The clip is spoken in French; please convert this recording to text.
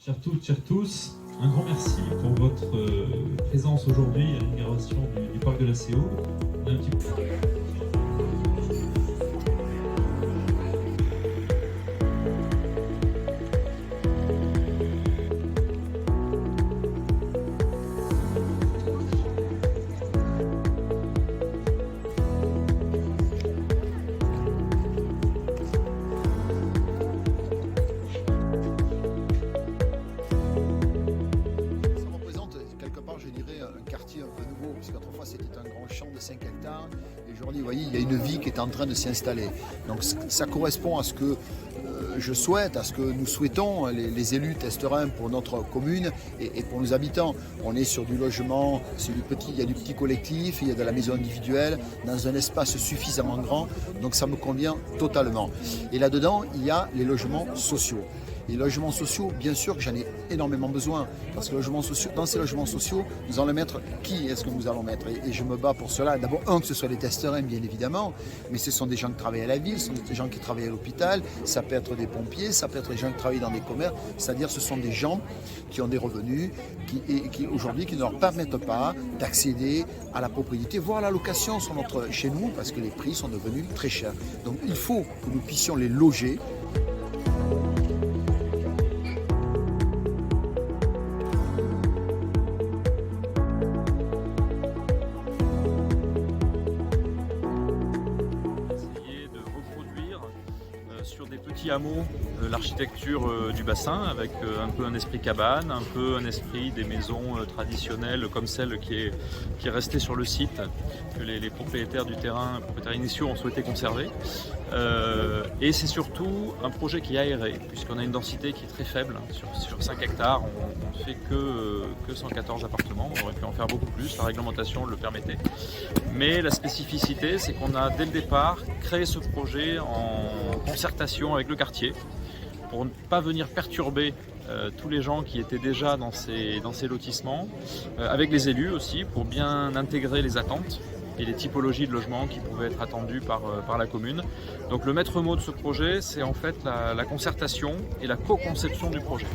Chers toutes, chers tous, un grand merci pour votre présence aujourd'hui à l'inauguration du parc de la CO. On a un petit peu... Je dirais un quartier un peu nouveau, parce qu'autrefois c'était un grand champ de 5 hectares, et aujourd'hui, vous voyez, il y a une vie qui est en train de s'installer. Donc ça correspond à ce que je souhaite, à ce que nous souhaitons, les élus testerains pour notre commune et pour nos habitants. On est sur du logement, il y a du petit collectif, il y a de la maison individuelle, dans un espace suffisamment grand, donc ça me convient totalement. Et là-dedans, il y a les logements sociaux. Les logements sociaux, bien sûr que j'en ai énormément besoin, parce que dans ces logements sociaux, nous allons mettre qui est-ce que nous allons mettre, et je me bats pour cela. D'abord, que ce soit les testeurs, bien évidemment, mais ce sont des gens qui travaillent à la ville, ce sont des gens qui travaillent à l'hôpital, ça peut être des pompiers, ça peut être des gens qui travaillent dans des commerces, c'est-à-dire ce sont des gens qui ont des revenus, qui aujourd'hui qui ne leur permettent pas d'accéder à la propriété, voire à la location chez nous, parce que les prix sont devenus très chers. Donc il faut que nous puissions les loger. Sur des petits hameaux, l'architecture du bassin avec un peu un esprit cabane, un peu un esprit des maisons traditionnelles comme celle qui est restée sur le site, que les propriétaires du terrain, propriétaires initiaux ont souhaité conserver. Et c'est surtout un projet qui est aéré, puisqu'on a une densité qui est très faible. Sur 5 hectares, on ne fait que 114 appartements, on aurait pu en faire beaucoup plus, la réglementation le permettait. Mais la spécificité, c'est qu'on a dès le départ créé ce projet en concertation avec le quartier pour ne pas venir perturber tous les gens qui étaient déjà dans ces lotissements, avec les élus aussi pour bien intégrer les attentes et les typologies de logements qui pouvaient être attendues par la commune. Donc le maître mot de ce projet, c'est en fait la concertation et la co-conception du projet.